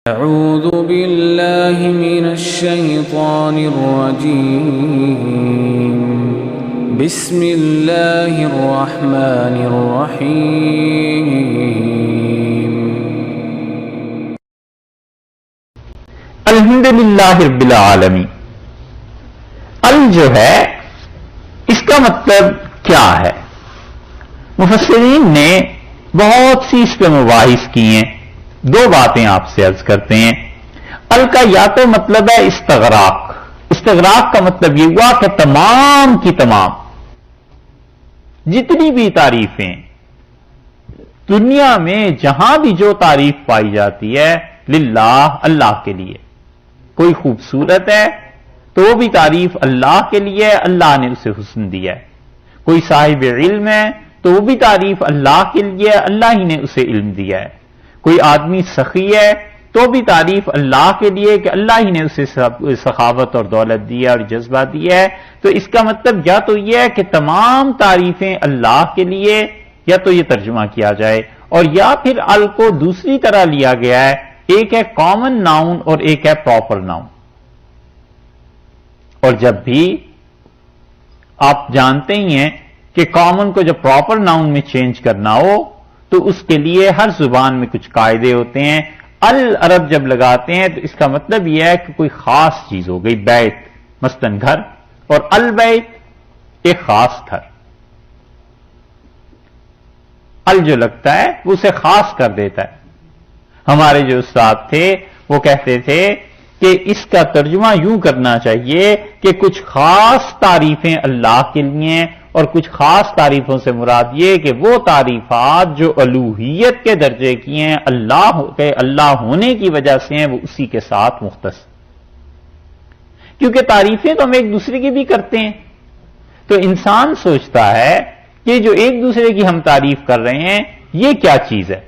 أعوذ بالله من الشيطان الرجيم بسم الله الرحمن الرحيم الحمدللہ رب العالمین. جو ہے اس کا مطلب کیا ہے؟ مفسرین نے بہت سی اس پہ مباحث کیے ہیں. دو باتیں آپ سے عرض کرتے ہیں. کا یا تو مطلب ہے استغراق. استغراق کا مطلب یہ ہوا کہ تمام کی تمام جتنی بھی تعریفیں دنیا میں جہاں بھی جو تعریف پائی جاتی ہے للہ اللہ کے لیے. کوئی خوبصورت ہے تو وہ بھی تعریف اللہ کے لیے، اللہ نے اسے حسن دیا ہے. کوئی صاحب علم ہے تو وہ بھی تعریف اللہ کے لیے، اللہ ہی نے اسے علم دیا ہے. کوئی آدمی سخی ہے تو بھی تعریف اللہ کے لیے کہ اللہ ہی نے اسے سخاوت اور دولت دی ہے اور جذبہ دیا ہے. تو اس کا مطلب یا تو یہ ہے کہ تمام تعریفیں اللہ کے لیے، یا تو یہ ترجمہ کیا جائے، اور یا پھر ال کو دوسری طرح لیا گیا ہے. ایک ہے کامن ناؤن اور ایک ہے پراپر ناؤن. اور جب بھی آپ جانتے ہی ہیں کہ کامن کو جب پراپر ناؤن میں چینج کرنا ہو تو اس کے لیے ہر زبان میں کچھ قاعدے ہوتے ہیں. العرب جب لگاتے ہیں تو اس کا مطلب یہ ہے کہ کوئی خاص چیز ہو گئی. بیت مثلاً گھر، اور البیت ایک خاص گھر. جو لگتا ہے وہ اسے خاص کر دیتا ہے. ہمارے جو استاد تھے وہ کہتے تھے کہ اس کا ترجمہ یوں کرنا چاہیے کہ کچھ خاص تعریفیں اللہ کے لیے، اور کچھ خاص تعریفوں سے مراد یہ کہ وہ تعریفات جو الوہیت کے درجے کی ہیں، اللہ ہونے کی وجہ سے ہیں، وہ اسی کے ساتھ مختص. کیونکہ تعریفیں تو ہم ایک دوسرے کی بھی کرتے ہیں. تو انسان سوچتا ہے کہ جو ایک دوسرے کی ہم تعریف کر رہے ہیں یہ کیا چیز ہے.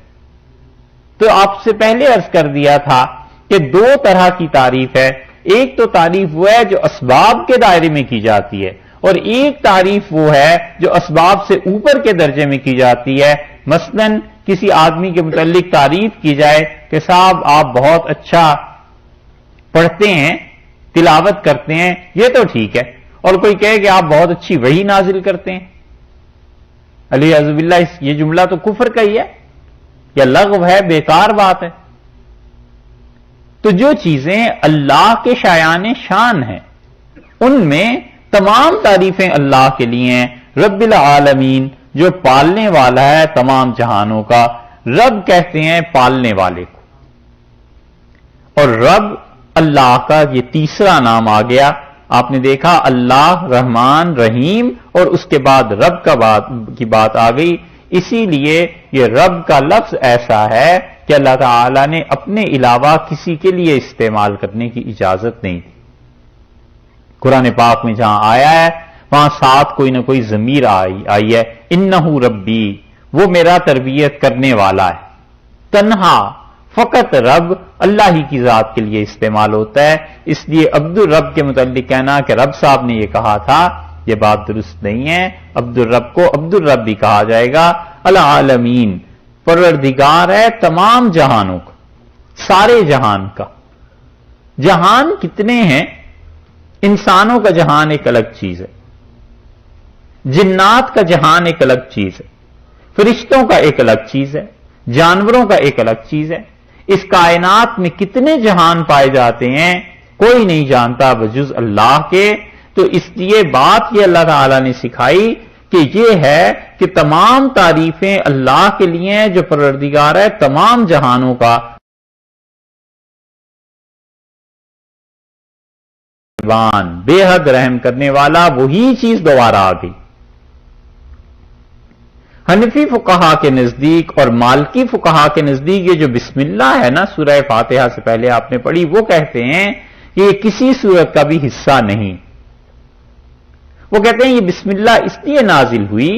تو آپ سے پہلے عرض کر دیا تھا کہ دو طرح کی تعریف ہے. ایک تو تعریف وہ ہے جو اسباب کے دائرے میں کی جاتی ہے، اور ایک تعریف وہ ہے جو اسباب سے اوپر کے درجے میں کی جاتی ہے. مثلا کسی آدمی کے متعلق تعریف کی جائے کہ صاحب آپ بہت اچھا پڑھتے ہیں، تلاوت کرتے ہیں، یہ تو ٹھیک ہے. اور کوئی کہے کہ آپ بہت اچھی وحی نازل کرتے ہیں، علیہ باللہ یہ جملہ تو کفر کا ہی ہے، یا لغو ہے، بیکار بات ہے. تو جو چیزیں اللہ کے شایان شان ہیں ان میں تمام تعریفیں اللہ کے لیے ہیں. رب العالمین جو پالنے والا ہے تمام جہانوں کا. رب کہتے ہیں پالنے والے کو، اور رب اللہ کا یہ تیسرا نام آ گیا. آپ نے دیکھا اللہ، رحمان، رحیم، اور اس کے بعد رب کی بات آ گئی. اسی لیے یہ رب کا لفظ ایسا ہے کہ اللہ تعالی نے اپنے علاوہ کسی کے لیے استعمال کرنے کی اجازت نہیں دی. قرآن پاک میں جہاں آیا ہے وہاں ساتھ کوئی نہ کوئی ضمیر آئی ہے. انہ ربی، وہ میرا تربیت کرنے والا ہے. تنہا فقط رب اللہ ہی کی ذات کے لیے استعمال ہوتا ہے. اس لیے عبد الرب کے متعلق کہنا کہ رب صاحب نے یہ کہا تھا، یہ بات درست نہیں ہے. عبد الرب کو عبد الرب بھی کہا جائے گا. العالمین پروردگار ہے تمام جہانوں کا، سارے جہان کا. جہان کتنے ہیں؟ انسانوں کا جہان ایک الگ چیز ہے، جنات کا جہان ایک الگ چیز ہے، فرشتوں کا ایک الگ چیز ہے، جانوروں کا ایک الگ چیز ہے. اس کائنات میں کتنے جہان پائے جاتے ہیں کوئی نہیں جانتا بجز اللہ کے. تو اس لیے بات یہ اللہ تعالی نے سکھائی کہ یہ ہے کہ تمام تعریفیں اللہ کے لیے ہیں جو پروردگار ہے تمام جہانوں کا. بے حد رحم کرنے والا، وہی چیز دوبارہ آ گئی. حنفی فقہا کے نزدیک اور مالکی فقہا کے نزدیک یہ جو بسم اللہ ہے نا سورہ فاتحہ سے پہلے آپ نے پڑھی، وہ کہتے ہیں کہ یہ کسی صورت کا بھی حصہ نہیں. وہ کہتے ہیں یہ بسم اللہ اس لیے نازل ہوئی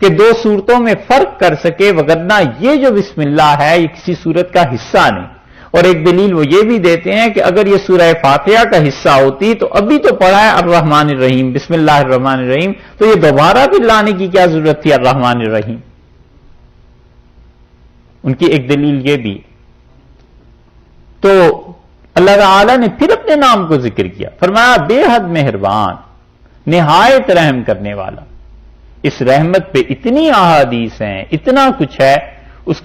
کہ دو صورتوں میں فرق کر سکے، وگرنہ یہ جو بسم اللہ ہے یہ کسی صورت کا حصہ نہیں. اور ایک دلیل وہ یہ بھی دیتے ہیں کہ اگر یہ سورہ فاتحہ کا حصہ ہوتی تو ابھی تو پڑھا ہے الرحمن الرحیم، بسم اللہ الرحمن الرحیم، تو یہ دوبارہ بھی لانے کی کیا ضرورت تھی الرحمن الرحیم. ان کی ایک دلیل یہ بھی. تو اللہ تعالی نے پھر اپنے نام کو ذکر کیا، فرمایا بے حد مہربان، نہایت رحم کرنے والا۔ اس رحمت پہ اتنی احادیث ہیں، اتنا کچھ ہے، اس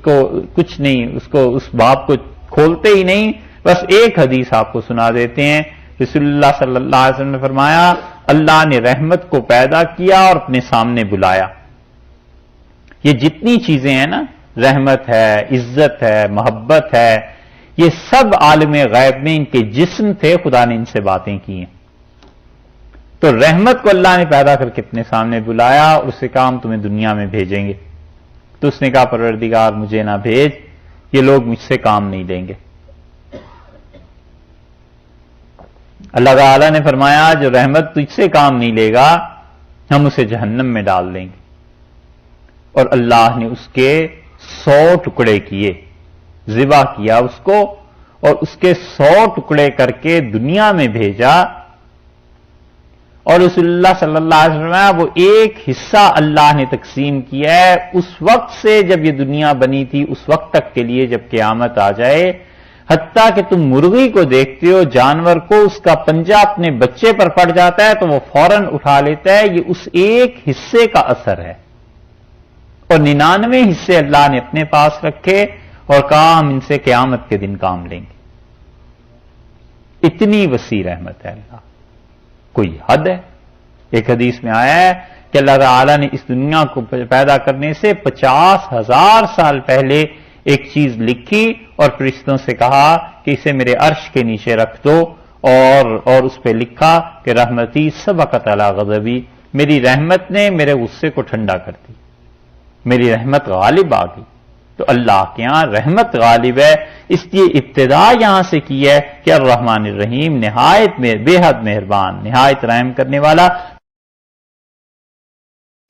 کو کچھ نہیں، اس باب کو کھولتے ہی نہیں، بس ایک حدیث آپ کو سنا دیتے ہیں۔ رسول اللہ صلی اللہ علیہ وسلم نے فرمایا اللہ نے رحمت کو پیدا کیا اور اپنے سامنے بلایا۔ یہ جتنی چیزیں ہیں نا، رحمت ہے، عزت ہے، محبت ہے، یہ سب عالم غیب میں ان کے جسم تھے، خدا نے ان سے باتیں کی ہیں۔ تو رحمت کو اللہ نے پیدا کر کے اپنے سامنے بلایا اور اسے کہا ہم تمہیں دنیا میں بھیجیں گے۔ تو اس نے کہا پروردگار مجھے نہ بھیج، یہ لوگ مجھ سے کام نہیں لیں گے۔ اللہ تعالی نے فرمایا جو رحمت تجھ سے کام نہیں لے گا ہم اسے جہنم میں ڈال دیں گے۔ اور اللہ نے اس کے 100 ٹکڑے کیے، ذبح کیا اس کو اور اس کے 100 ٹکڑے کر کے دنیا میں بھیجا۔ اور رسول اللہ صلی اللہ علیہ وسلم وہ ایک حصہ اللہ نے تقسیم کیا ہے اس وقت سے جب یہ دنیا بنی تھی اس وقت تک کے لیے جب قیامت آ جائے۔ حتیٰ کہ تم مرغی کو دیکھتے ہو، جانور کو، اس کا پنجہ اپنے بچے پر پڑ جاتا ہے تو وہ فوراً اٹھا لیتا ہے، یہ اس ایک حصے کا اثر ہے۔ اور 99 حصے اللہ نے اپنے پاس رکھے اور کہا ہم ان سے قیامت کے دن کام لیں گے۔ اتنی وسیع رحمت ہے اللہ، کوئی حد ہے؟ ایک حدیث میں آیا ہے کہ اللہ تعالی نے اس دنیا کو پیدا کرنے سے 50,000 سال پہلے ایک چیز لکھی اور فرشتوں سے کہا کہ اسے میرے عرش کے نیچے رکھ دو، اور اس پہ لکھا کہ رحمتی سبقت علی غضبی، میری رحمت نے میرے غصے کو ٹھنڈا کر دی، میری رحمت غالب آ گئی۔ تو اللہ کے یہاں رحمت غالب ہے، اس لیے ابتدا یہاں سے کی ہے کہ الرحمن الرحیم، نہایت بے حد مہربان، نہایت رحم کرنے والا۔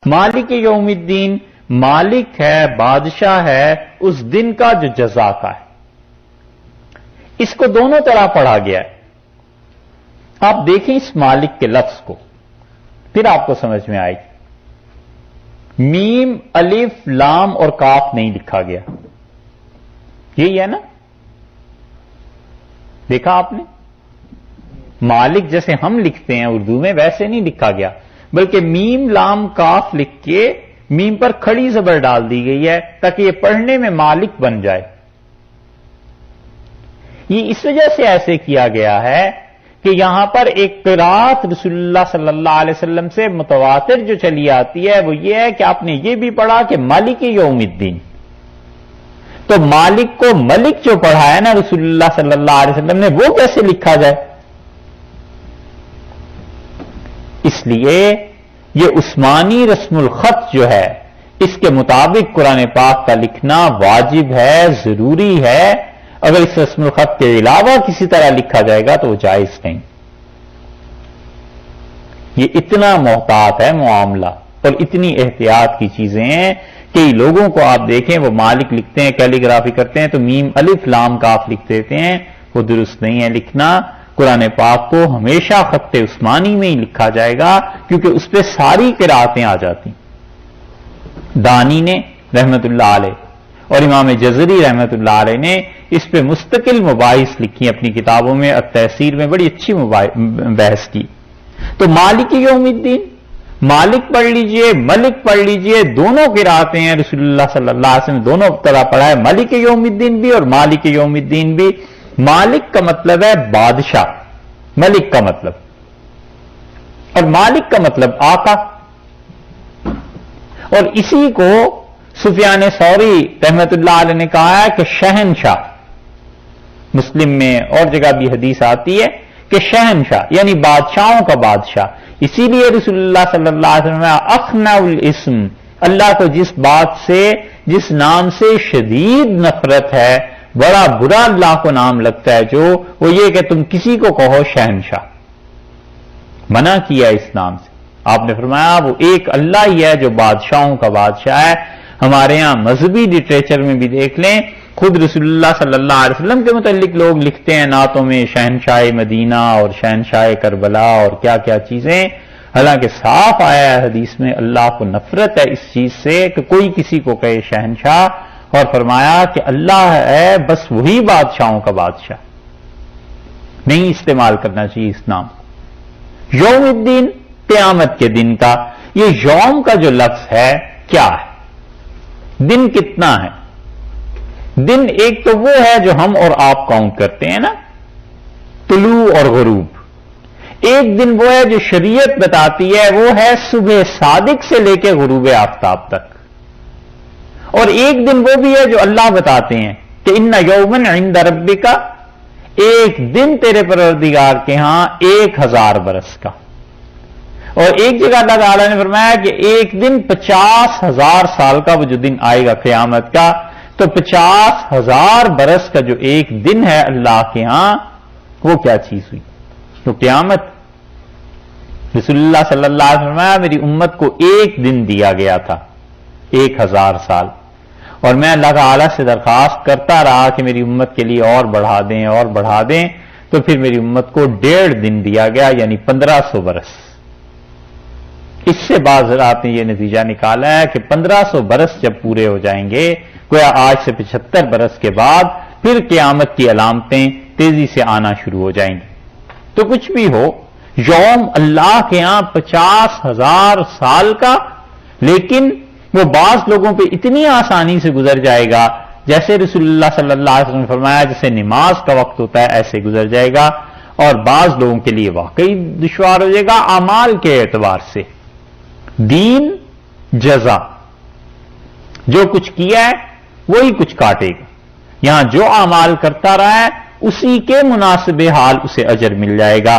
مالک یوم الدین، مالک ہے، بادشاہ ہے اس دن کا جو جزا کا ہے۔ اس کو دونوں طرح پڑھا گیا ہے۔ آپ دیکھیں اس مالک کے لفظ کو، پھر آپ کو سمجھ میں آئے گی۔ میم، الف، لام اور کاف نہیں لکھا گیا، یہی ہے نا؟ دیکھا آپ نے؟ مالک جیسے ہم لکھتے ہیں اردو میں ویسے نہیں لکھا گیا، بلکہ میم، لام، کاف لکھ کے میم پر کھڑی زبر ڈال دی گئی ہے تاکہ یہ پڑھنے میں مالک بن جائے۔ یہ اس وجہ سے ایسے کیا گیا ہے کہ یہاں پر ایک قرات رسول اللہ صلی اللہ علیہ وسلم سے متواتر جو چلی آتی ہے وہ یہ ہے کہ آپ نے یہ بھی پڑھا کہ مالک یوم الدین، تو مالک کو ملک جو پڑھا ہے نا رسول اللہ صلی اللہ علیہ وسلم نے، وہ کیسے لکھا جائے؟ اس لیے یہ عثمانی رسم الخط جو ہے اس کے مطابق قرآن پاک کا لکھنا واجب ہے، ضروری ہے۔ اگر اس رسم الخط کے علاوہ کسی طرح لکھا جائے گا تو وہ جائز نہیں۔ یہ اتنا محتاط ہے معاملہ اور اتنی احتیاط کی چیزیں ہیں کہ لوگوں کو آپ دیکھیں وہ مالک لکھتے ہیں، کیلیگرافی کرتے ہیں تو میم، الف، لام، کاف لکھ دیتے ہیں، وہ درست نہیں ہے لکھنا۔ قرآن پاک کو ہمیشہ خط عثمانی میں ہی لکھا جائے گا کیونکہ اس پہ ساری قراتیں آ جاتی۔ دانی نے رحمت اللہ علیہ اور امام جزری رحمت اللہ علیہ نے اس پہ مستقل مباحث لکھی اپنی کتابوں میں، التحسیر میں بڑی اچھی بحث کی۔ تو مالک یوم الدین، مالک پڑھ لیجئے، ملک پڑھ لیجئے، دونوں قراتیں ہیں رسول اللہ صلی اللہ علیہ وسلم دونوں طرح پڑھا ہے، مالک یوم الدین بھی اور مالک یوم الدین بھی۔ مالک کا مطلب ہے بادشاہ، ملک کا مطلب، اور مالک کا مطلب آقا۔ اور اسی کو سفیان ثوری رحمت اللہ علیہ نے کہا ہے کہ شہنشاہ، مسلم میں اور جگہ بھی حدیث آتی ہے کہ شہنشاہ یعنی بادشاہوں کا بادشاہ۔ اسی لیے رسول اللہ صلی اللہ علیہ وسلم اخنع الاسم، اللہ کو جس بات سے، جس نام سے شدید نفرت ہے، بڑا برا اللہ کو نام لگتا ہے جو، وہ یہ کہ تم کسی کو کہو شہنشاہ، منع کیا اس نام سے۔ آپ نے فرمایا وہ ایک اللہ ہی ہے جو بادشاہوں کا بادشاہ ہے۔ ہمارے یہاں مذہبی لٹریچر میں بھی دیکھ لیں، خود رسول اللہ صلی اللہ علیہ وسلم کے متعلق لوگ لکھتے ہیں نعتوں میں شہنشاہ مدینہ اور شہنشاہ کربلا اور کیا کیا چیزیں، حالانکہ صاف آیا ہے حدیث میں اللہ کو نفرت ہے اس چیز سے کہ کوئی کسی کو کہے شہنشاہ، اور فرمایا کہ اللہ ہے بس وہی بادشاہوں کا بادشاہ، نہیں استعمال کرنا چاہیے اس نام کو۔ یوم الدین قیامت کے دن کا، یہ یوم کا جو لفظ ہے کیا ہے؟ دن کتنا ہے؟ دن ایک تو وہ ہے جو ہم اور آپ کاؤنٹ کرتے ہیں نا، طلوع اور غروب۔ ایک دن وہ ہے جو شریعت بتاتی ہے، وہ ہے صبح صادق سے لے کے غروب آفتاب تک، اور ایک دن وہ بھی ہے جو اللہ بتاتے ہیں کہ ان یومن عند ربک، ایک دن تیرے پروردگار کے ہاں 1000 برس کا۔ اور ایک جگہ اللہ تعالیٰ نے فرمایا کہ ایک دن 50,000 سال کا وہ جو دن آئے گا قیامت کا، تو 50,000 برس کا جو ایک دن ہے اللہ کے ہاں، وہ کیا چیز ہوئی؟ تو قیامت۔ رسول اللہ صلی اللہ علیہ وسلم فرمایا میری امت کو ایک دن دیا گیا تھا 1000 سال، اور میں اللہ تعالیٰ سے درخواست کرتا رہا کہ میری امت کے لیے اور بڑھا دیں اور بڑھا دیں، تو پھر میری امت کو 1.5 دن دیا گیا، یعنی 1500 برس۔ اس سے بعض حضرات نے یہ نتیجہ نکالا ہے کہ 1500 برس جب پورے ہو جائیں گے، گویا آج سے 75 برس کے بعد پھر قیامت کی علامتیں تیزی سے آنا شروع ہو جائیں گی۔ تو کچھ بھی ہو، یوم اللہ کے ہاں 50,000 سال کا، لیکن وہ بعض لوگوں پہ اتنی آسانی سے گزر جائے گا، جیسے رسول اللہ صلی اللہ علیہ وسلم نے فرمایا جیسے نماز کا وقت ہوتا ہے ایسے گزر جائے گا، اور بعض لوگوں کے لیے واقعی دشوار ہو جائے گا اعمال کے اعتبار سے۔ دین جزا، جو کچھ کیا ہے وہی کچھ کاٹے گا، یہاں جو اعمال کرتا رہا ہے اسی کے مناسب حال اسے اجر مل جائے گا۔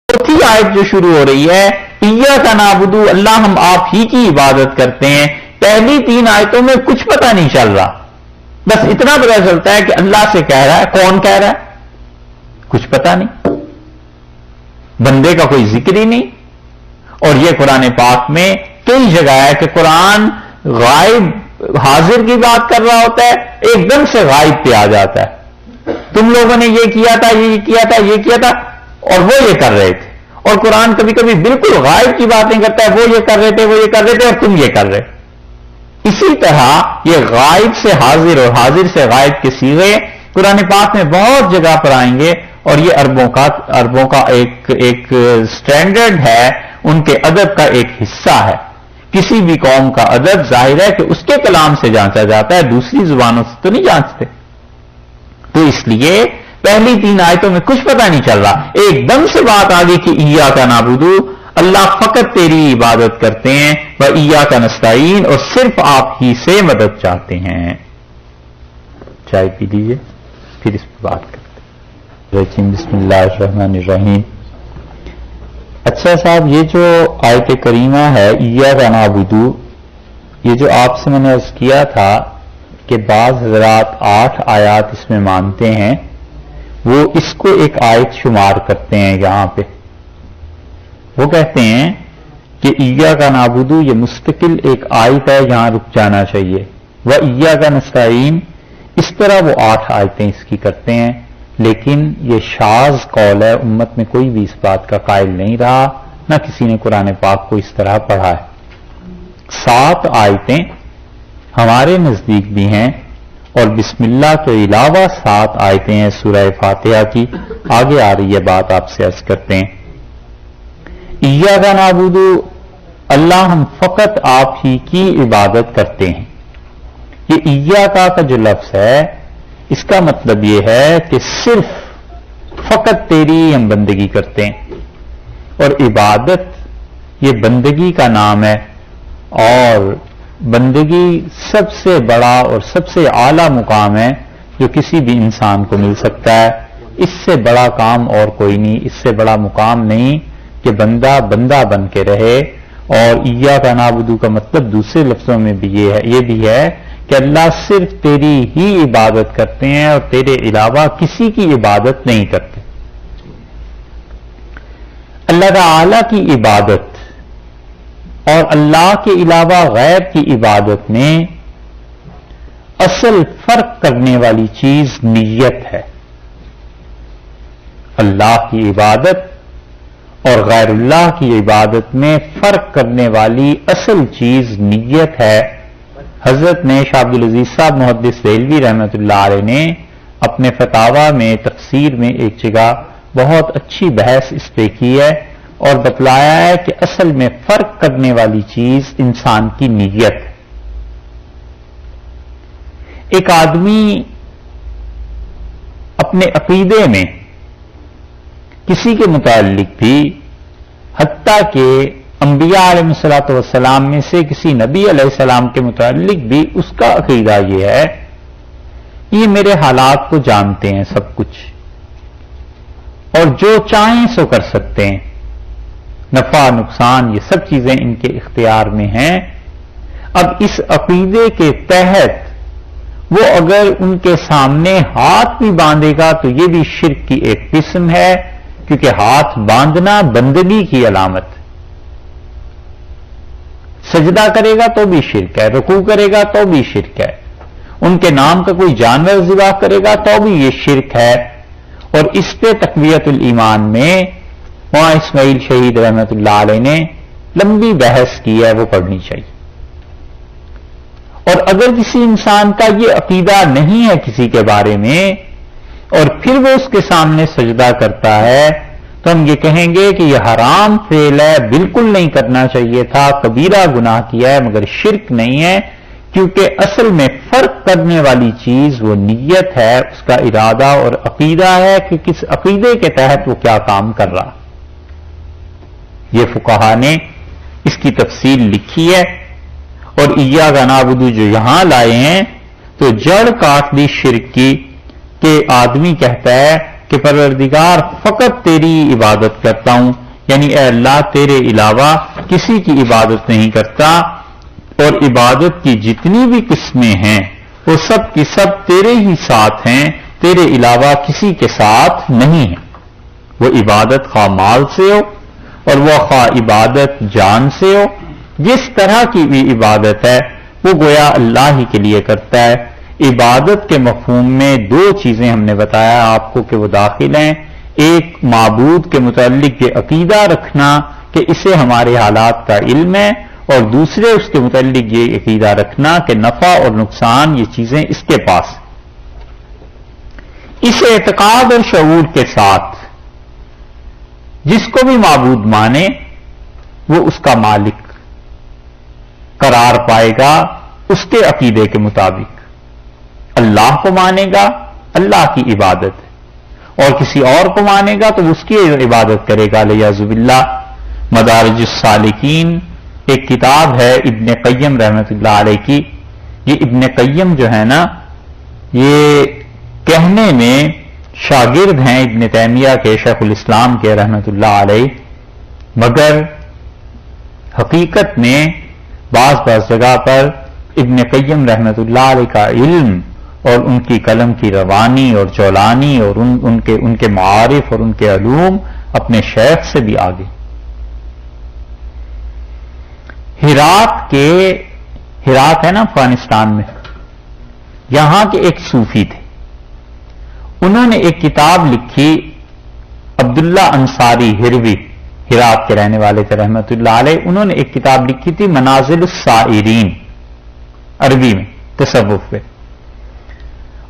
چوتھی آیت جو شروع ہو رہی ہے ایاک نعبد، اللہ ہم آپ ہی کی عبادت کرتے ہیں، پہلی 3 آیتوں میں کچھ پتہ نہیں چل رہا، بس اتنا پتہ چلتا ہے کہ اللہ سے کہہ رہا ہے، کون کہہ رہا ہے کچھ پتہ نہیں، بندے کا کوئی ذکر ہی نہیں۔ اور یہ قرآن پاک میں کئی جگہ ہے کہ قرآن غائب حاضر کی بات کر رہا ہوتا ہے، ایک دم سے غائب پہ آ جاتا ہے، تم لوگوں نے یہ کیا تھا یہ کیا تھا یہ کیا تھا، اور وہ یہ کر رہے تھے۔ اور قرآن کبھی کبھی بالکل غائب کی باتیں کرتا ہے، وہ یہ کر رہے تھے وہ یہ کر رہے تھے اور تم یہ کر رہے۔ اسی طرح یہ غائب سے حاضر اور حاضر سے غائب کے صیغے قرآن پاک میں بہت جگہ پر آئیں گے، اور یہ عربوں کا ایک سٹینڈرڈ ہے، ان کے ادب کا ایک حصہ ہے۔ کسی بھی قوم کا ادب ظاہر ہے کہ اس کے کلام سے جانچا جاتا ہے، دوسری زبانوں سے تو نہیں جانچتے۔ تو اس لیے پہلی 3 آیتوں میں کچھ پتہ نہیں چل رہا، ایک دم سے بات آ گئی کہ ایاک نعبد، اللہ فقط تیری عبادت کرتے ہیں، و ایاک نستعین، اور صرف آپ ہی سے مدد چاہتے ہیں۔ چائے پی لیجیے پھر اس پہ بات کرتے ہیں۔ بسم اللہ الرحمن الرحیم۔ اچھا صاحب، یہ جو آیت کریمہ ہے ایاک نعبد، یہ جو آپ سے میں نے عرض کیا تھا کہ بعض حضرات 8 آیات اس میں مانتے ہیں، وہ اس کو ایک آیت شمار کرتے ہیں یہاں پہ۔ وہ کہتے ہیں کہ ایاک نعبد یہ مستقل ایک آیت ہے، یہاں رک جانا چاہیے، و ایاک نستعین، اس طرح وہ 8 آیتیں اس کی کرتے ہیں، لیکن یہ شاذ قول ہے، امت میں کوئی بھی اس بات کا قائل نہیں رہا، نہ کسی نے قرآن پاک کو اس طرح پڑھا ہے۔ 7 آیتیں ہمارے نزدیک بھی ہیں، اور بسم اللہ کے علاوہ 7 آیتیں ہیں سورہ فاتحہ کی، آگے آ رہی ہے بات، آپ سے عرض کرتے ہیں۔ ایاک نعبد، اللہ ہم فقط آپ ہی کی عبادت کرتے ہیں۔ یہ ایاک کا جو لفظ ہے اس کا مطلب یہ ہے کہ صرف فقط تیری ہم بندگی کرتے ہیں، اور عبادت یہ بندگی کا نام ہے، اور بندگی سب سے بڑا اور سب سے اعلیٰ مقام ہے جو کسی بھی انسان کو مل سکتا ہے۔ اس سے بڑا کام اور کوئی نہیں، اس سے بڑا مقام نہیں کہ بندہ بن کے رہے۔ اور ایاک نعبد کا مطلب دوسرے لفظوں میں بھی یہ بھی ہے کہ اللہ صرف تیری ہی عبادت کرتے ہیں اور تیرے علاوہ کسی کی عبادت نہیں کرتے۔ اللہ تعالی کی عبادت اور اللہ کے علاوہ غیر کی عبادت میں اصل فرق کرنے والی چیز نیت ہے۔ اللہ کی عبادت اور غیر اللہ کی عبادت میں فرق کرنے والی اصل چیز نیت ہے۔ حضرت نے شاہ عبدالعزیز صاحب محدث دہلوی رحمۃ اللہ علیہ نے اپنے فتاوی میں تفسیر میں ایک جگہ بہت اچھی بحث اس پہ کی ہے اور بتلایا ہے کہ اصل میں فرق کرنے والی چیز انسان کی نیت ہے. ایک آدمی اپنے عقیدے میں کسی کے متعلق بھی، حتیٰ کہ انبیاء علیہ الصلوۃ والسلام میں سے کسی نبی علیہ السلام کے متعلق بھی اس کا عقیدہ یہ ہے یہ میرے حالات کو جانتے ہیں سب کچھ اور جو چاہیں سو کر سکتے ہیں، نفع نقصان یہ سب چیزیں ان کے اختیار میں ہیں. اب اس عقیدے کے تحت وہ اگر ان کے سامنے ہاتھ بھی باندھے گا تو یہ بھی شرک کی ایک قسم ہے، کیونکہ ہاتھ باندھنا بندگی کی علامت. سجدہ کرے گا تو بھی شرک ہے، رکوع کرے گا تو بھی شرک ہے، ان کے نام کا کوئی جانور ذبح کرے گا تو بھی یہ شرک ہے. اور اس پہ تقویت الایمان میں مولانا اسماعیل شہید رحمۃ اللہ علیہ نے لمبی بحث کی ہے، وہ پڑھنی چاہیے. اور اگر کسی انسان کا یہ عقیدہ نہیں ہے کسی کے بارے میں اور پھر وہ اس کے سامنے سجدہ کرتا ہے تو ہم یہ کہیں گے کہ یہ حرام فعل ہے، بالکل نہیں کرنا چاہیے تھا، کبیرہ گناہ کیا ہے، مگر شرک نہیں ہے، کیونکہ اصل میں فرق کرنے والی چیز وہ نیت ہے، اس کا ارادہ اور عقیدہ ہے کہ کس عقیدے کے تحت وہ کیا کام کر رہا. یہ فقہا نے اس کی تفصیل لکھی ہے. اور ایاک نعبد جو یہاں لائے ہیں تو جڑ کاٹ دی شرک کی کہ آدمی کہتا ہے کہ پروردگار فقط تیری عبادت کرتا ہوں، یعنی اے اللہ تیرے علاوہ کسی کی عبادت نہیں کرتا، اور عبادت کی جتنی بھی قسمیں ہیں وہ سب کی سب تیرے ہی ساتھ ہیں، تیرے علاوہ کسی کے ساتھ نہیں ہیں. وہ عبادت خواہ مال سے ہو اور وہ خواہ عبادت جان سے ہو، جس طرح کی بھی عبادت ہے وہ گویا اللہ ہی کے لیے کرتا ہے. عبادت کے مفہوم میں دو چیزیں ہم نے بتایا آپ کو کہ وہ داخل ہیں. ایک معبود کے متعلق یہ عقیدہ رکھنا کہ اسے ہمارے حالات کا علم ہے، اور دوسرے اس کے متعلق یہ عقیدہ رکھنا کہ نفع اور نقصان یہ چیزیں اس کے پاس. اس اعتقاد اور شعور کے ساتھ جس کو بھی معبود مانے وہ اس کا مالک قرار پائے گا اس کے عقیدے کے مطابق. اللہ کو مانے گا اللہ کی عبادت ہے، اور کسی اور کو مانے گا تو اس کی عبادت کرے گا. لیعذ باللہ. مدارج السالکین ایک کتاب ہے ابن قیم رحمۃ اللہ علیہ کی. یہ ابن قیم جو ہے نا یہ کہنے میں شاگرد ہیں ابن تیمیہ کے، شیخ الاسلام کے رحمۃ اللہ علیہ، مگر حقیقت میں بعض جگہ پر ابن قیم رحمۃ اللہ علیہ کا علم اور ان کی قلم کی روانی اور جولانی اور ان کے معارف اور ان کے علوم اپنے شیخ سے بھی آگے. ہرات ہے نا افغانستان میں، یہاں کے ایک صوفی تھے، انہوں نے ایک کتاب لکھی، عبداللہ انصاری ہروی، ہرات کے رہنے والے تھے رحمۃ اللہ علیہ. انہوں نے ایک کتاب لکھی تھی منازل السائرین، عربی میں تصوف پہ،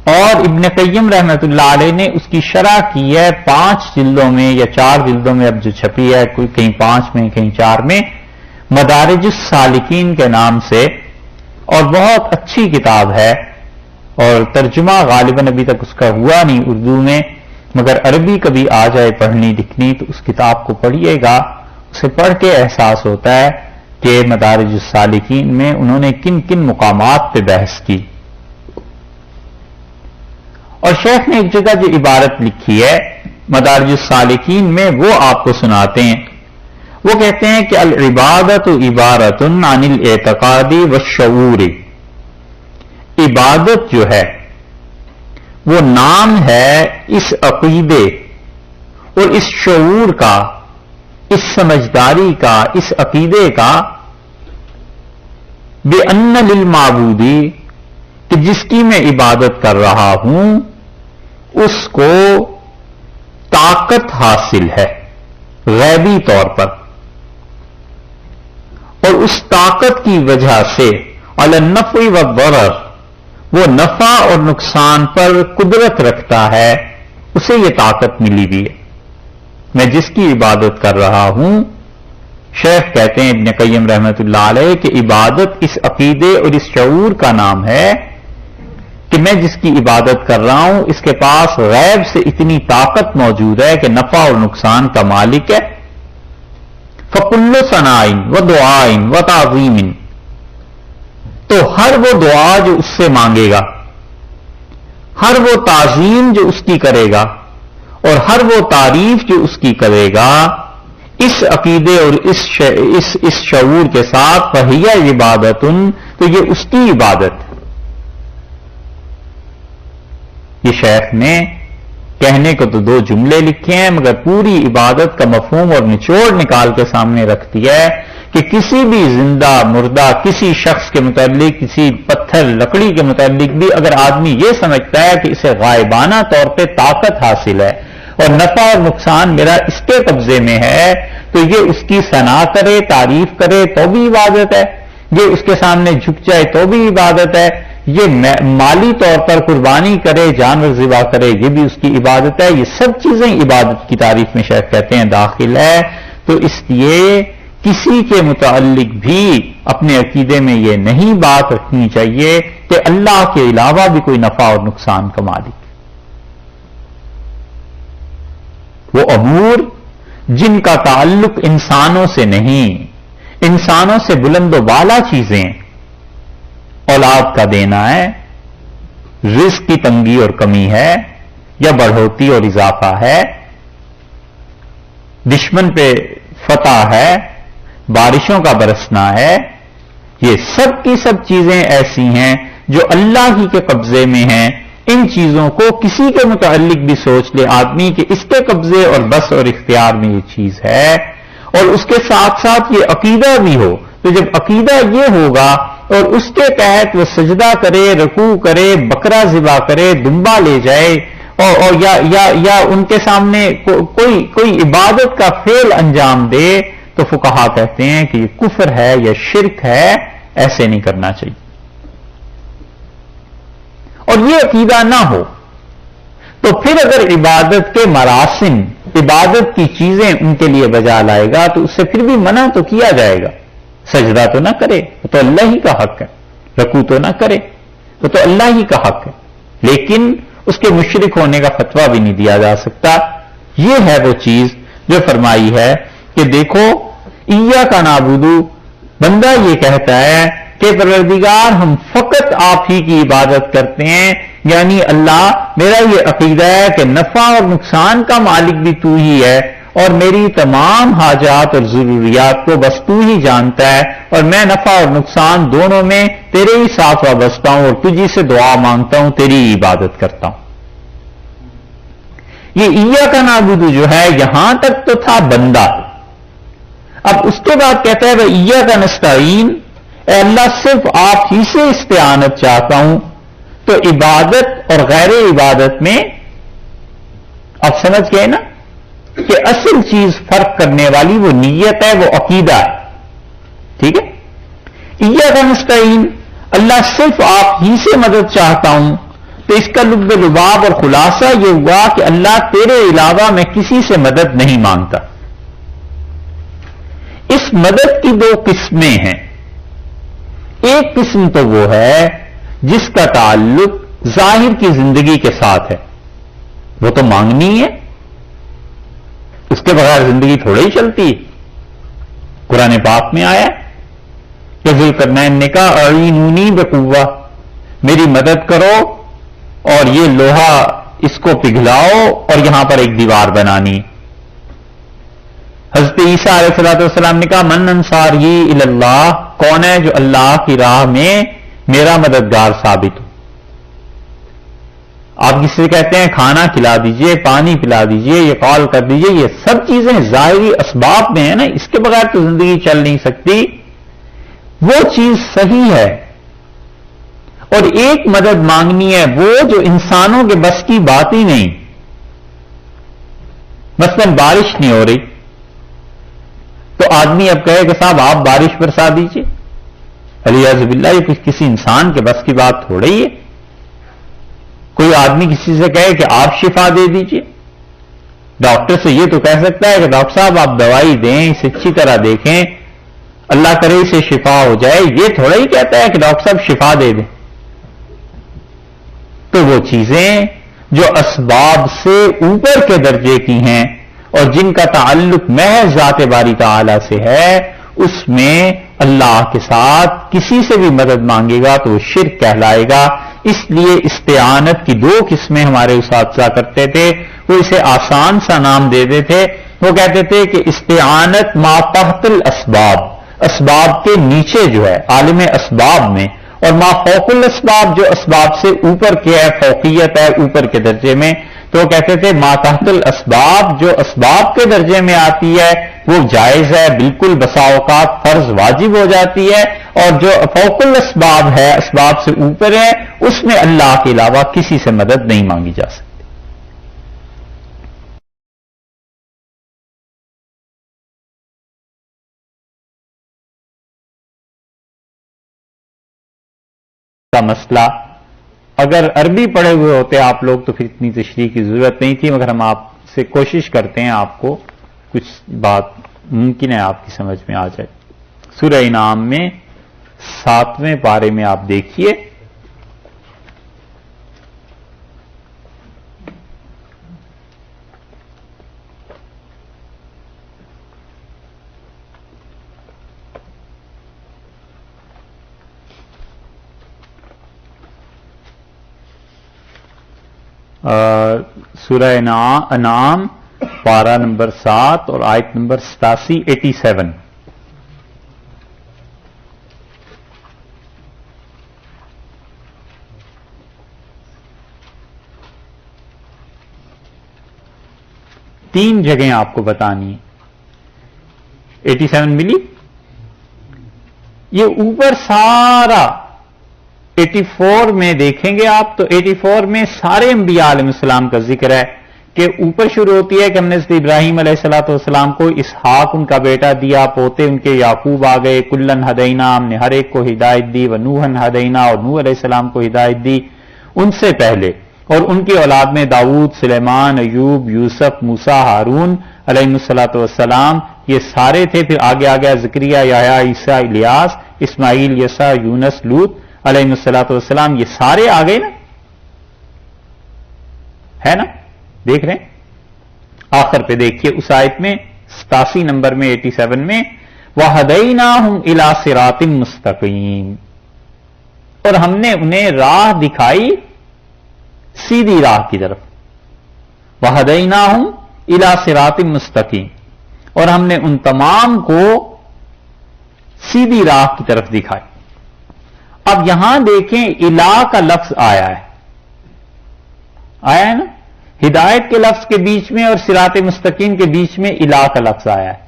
اور ابن قیم رحمۃ اللہ علیہ نے اس کی شرح کی ہے 5 جلدوں میں یا 4 جلدوں میں، اب جو چھپی ہے کوئی کہیں 5 میں کہیں 4 میں، مدارج السالکین کے نام سے، اور بہت اچھی کتاب ہے. اور ترجمہ غالباً ابھی تک اس کا ہوا نہیں اردو میں، مگر عربی کبھی آ جائے پڑھنی لکھنی تو اس کتاب کو پڑھیے گا. اسے پڑھ کے احساس ہوتا ہے کہ مدارج السالکین میں انہوں نے کن کن مقامات پہ بحث کی. اور شیخ نے ایک جگہ جو عبارت لکھی ہے مدارج السالکین میں وہ آپ کو سناتے ہیں. وہ کہتے ہیں کہ العبادت عبارت عن الاعتقاد والشعور. عبادت جو ہے وہ نام ہے اس عقیدے اور اس شعور کا، اس سمجھداری کا، اس عقیدے کا، بِأَنَّ لِلْمَعْبُودِ کہ جس کی میں عبادت کر رہا ہوں اس کو طاقت حاصل ہے غیبی طور پر، اور اس طاقت کی وجہ سے علی النفع والضرر، وہ نفع اور نقصان پر قدرت رکھتا ہے، اسے یہ طاقت ملی ہوئی ہے۔ میں جس کی عبادت کر رہا ہوں، شیخ کہتے ہیں ابن قیم رحمۃ اللہ علیہ کہ عبادت اس عقیدے اور اس شعور کا نام ہے کہ میں جس کی عبادت کر رہا ہوں اس کے پاس غیب سے اتنی طاقت موجود ہے کہ نفع اور نقصان کا مالک ہے۔ فَكُلُّ ثَنَاءٍ وَدُعَاءٍ وَتَعْظِيمٍ، تو ہر وہ دعا جو اس سے مانگے گا، ہر وہ تعظیم جو اس کی کرے گا، اور ہر وہ تعریف جو اس کی کرے گا، اس عقیدے اور اس شعور کے ساتھ فَهِيَ عِبَادَةٌ، تو یہ اس کی عبادت ہے۔ یہ شیخ نے کہنے کو تو دو جملے لکھے ہیں، مگر پوری عبادت کا مفہوم اور نچوڑ نکال کے سامنے رکھ دیا ہے کہ کسی بھی زندہ مردہ کسی شخص کے متعلق، کسی پتھر لکڑی کے متعلق بھی اگر آدمی یہ سمجھتا ہے کہ اسے غائبانہ طور پہ طاقت حاصل ہے اور نفع اور نقصان میرا اس کے قبضے میں ہے، تو یہ اس کی ثنا کرے، تعریف کرے تو بھی عبادت ہے، یہ اس کے سامنے جھک جائے تو بھی عبادت ہے، یہ مالی طور پر قربانی کرے، جانور ذبح کرے، یہ بھی اس کی عبادت ہے۔ یہ سب چیزیں عبادت کی تعریف میں شیخ کہتے ہیں داخل ہے۔ تو اس لیے کسی کے متعلق بھی اپنے عقیدے میں یہ نہیں بات رکھنی چاہیے کہ اللہ کے علاوہ بھی کوئی نفع اور نقصان کا مالک ہے۔ وہ امور جن کا تعلق انسانوں سے نہیں، انسانوں سے بلند و بالا چیزیں، اولاد کا دینا ہے، رزق کی تنگی اور کمی ہے یا بڑھوتی اور اضافہ ہے، دشمن پہ فتح ہے، بارشوں کا برسنا ہے، یہ سب کی سب چیزیں ایسی ہیں جو اللہ ہی کے قبضے میں ہیں۔ ان چیزوں کو کسی کے متعلق بھی سوچ لے آدمی کہ اس کے قبضے اور بس اور اختیار میں یہ چیز ہے، اور اس کے ساتھ ساتھ یہ عقیدہ بھی ہو، تو جب عقیدہ یہ ہوگا اور اس کے تحت وہ سجدہ کرے، رکوع کرے، بکرا ذبح کرے، دمبا لے جائے، اور یا ان کے سامنے کوئی عبادت کا فعل انجام دے، تو فقہا کہتے ہیں کہ یہ کفر ہے یا شرک ہے، ایسے نہیں کرنا چاہیے۔ اور یہ عقیدہ نہ ہو تو پھر اگر عبادت کے مراسم، عبادت کی چیزیں ان کے لیے بجا لائے گا تو اس سے پھر بھی منع تو کیا جائے گا۔ سجدہ تو نہ کرے، وہ تو اللہ ہی کا حق ہے، رکوع تو نہ کرے، وہ تو اللہ ہی کا حق ہے، لیکن اس کے مشرک ہونے کا فتویٰ بھی نہیں دیا جا سکتا۔ یہ ہے وہ چیز جو فرمائی ہے کہ دیکھو ایاک نعبد، بندہ یہ کہتا ہے کہ پروردگار ہم فقط آپ ہی کی عبادت کرتے ہیں، یعنی اللہ میرا یہ عقیدہ ہے کہ نفع اور نقصان کا مالک بھی تو ہی ہے، اور میری تمام حاجات اور ضروریات کو بس تو ہی جانتا ہے، اور میں نفع اور نقصان دونوں میں تیرے ہی ساتھ وابستہ ہوں، اور تجھی سے دعا مانگتا ہوں، تیری عبادت کرتا ہوں۔ یہ ایاک نعبد جو ہے یہاں تک تو تھا بندہ، اب اس کے بعد کہتا ہے وہ ایاک نستعین، اے اللہ صرف آپ ہی سے استعانت چاہتا ہوں۔ تو عبادت اور غیر عبادت میں اب سمجھ گئے نا کہ اصل چیز فرق کرنے والی وہ نیت ہے، وہ عقیدہ ہے، ٹھیک ہے۔ ایاک نستعین، اللہ صرف آپ ہی سے مدد چاہتا ہوں، تو اس کا لب لباب اور خلاصہ یہ ہوا کہ اللہ تیرے علاوہ میں کسی سے مدد نہیں مانگتا۔ اس مدد کی دو قسمیں ہیں، ایک قسم تو وہ ہے جس کا تعلق ظاہر کی زندگی کے ساتھ ہے، وہ تو مانگنی ہے، اس کے بغیر زندگی تھوڑی ہی چلتی۔ قرآن پاک میں آیا کہ ذوالقرنین نے کہا اعینونی بقوہ، میری مدد کرو اور یہ لوہا اس کو پگھلاؤ اور یہاں پر ایک دیوار بنانی۔ حضرت عیسیٰ علیہ الصلوۃ والسلام نے کہا من انصاری الی اللہ، کون ہے جو اللہ کی راہ میں میرا مددگار ثابت ہو۔ آپ کسی سے کہتے ہیں کھانا کھلا دیجئے، پانی پلا دیجئے، یہ کال کر دیجئے، یہ سب چیزیں ظاہری اسباب میں ہیں نا، اس کے بغیر تو زندگی چل نہیں سکتی، وہ چیز صحیح ہے۔ اور ایک مدد مانگنی ہے وہ جو انسانوں کے بس کی بات ہی نہیں، مثلا بارش نہیں ہو رہی تو آدمی اب کہے کہ صاحب آپ بارش برسا دیجئے، علیہ باللہ یہ کسی انسان کے بس کی بات تھوڑی ہی ہے. کوئی آدمی کسی سے کہے کہ آپ شفا دے دیجئے، ڈاکٹر سے یہ تو کہہ سکتا ہے کہ ڈاکٹر صاحب آپ دوائی دیں، اسے اچھی طرح دیکھیں، اللہ کرے اسے شفا ہو جائے. یہ تھوڑا ہی کہتا ہے کہ ڈاکٹر صاحب شفا دے دیں. تو وہ چیزیں جو اسباب سے اوپر کے درجے کی ہیں اور جن کا تعلق محض ذات باری تعالی سے ہے، اس میں اللہ کے ساتھ کسی سے بھی مدد مانگے گا تو وہ شرک کہلائے گا. اس لیے استعانت کی دو قسمیں ہمارے اساتذہ کرتے تھے. وہ اسے آسان سا نام دیتے تھے. وہ کہتے تھے کہ استعانت ما تحت الاسباب، اسباب کے نیچے جو ہے عالم اسباب میں، اور ما فوق الاسباب جو اسباب سے اوپر کے ہے، فوقیت ہے اوپر کے درجے میں. تو وہ کہتے تھے ما تحت الاسباب جو اسباب کے درجے میں آتی ہے وہ جائز ہے، بالکل بسا اوقات فرض واجب ہو جاتی ہے. اور جو فوق الاسباب ہے، اسباب سے اوپر ہے، اس میں اللہ کے علاوہ کسی سے مدد نہیں مانگی جا سکتی. کا مسئلہ اگر عربی پڑھے ہوئے ہوتے آپ لوگ تو پھر اتنی تشریح کی ضرورت نہیں تھی، مگر ہم آپ سے کوشش کرتے ہیں آپ کو کچھ بات ممکن ہے آپ کی سمجھ میں آ جائے. سورہ انعام میں 7ویں پارے میں آپ دیکھیے، سورہ انعام پارہ نمبر 7 اور آیت نمبر 87. تین جگہیں آپ کو بتانی. 87 ملی. یہ اوپر سارا 84 میں دیکھیں گے آپ تو 84 میں سارے انبیاء علیہ السلام کا ذکر ہے کہ اوپر شروع ہوتی ہے کہ ہم نے حضرت ابراہیم علیہ الصلوۃ والسلام کو اسحاق ان کا بیٹا دیا، پوتے ان کے یعقوب آ گئے، کلن ہدینا ہم نے ہر ایک کو ہدایت دی، ونوحن ہدینا اور نوح علیہ السلام کو ہدایت دی. ان سے پہلے اور ان کی اولاد میں داؤد، سلیمان، ایوب، یوسف، موسیٰ، ہارون علیہ الصلوۃ والسلام یہ سارے تھے. پھر آگے آگے زکریا، یحییٰ، عیسیٰ، الیاس، اسماعیل، یسع، یونس، لوط علیہ الصلوۃ والسلام یہ سارے آ گئے نا، ہے نا؟ دیکھ رہے ہیں آخر پہ دیکھیے اس آیت میں 87 نمبر میں 87 میں وَهَدَيْنَاهُمْ إِلَىٰ صِرَاطٍ مُسْتَقِيمٍ، اور ہم نے انہیں راہ دکھائی سیدھی راہ کی طرف. وَهَدَيْنَاهُمْ إِلَىٰ صِرَاطٍ مُسْتَقِيمٍ، اور ہم نے ان تمام کو سیدھی راہ کی طرف دکھائی. اب یہاں دیکھیں الہ کا لفظ آیا ہے نا، ہدایت کے لفظ کے بیچ میں اور صراط مستقیم کے بیچ میں الہ کا لفظ آیا ہے.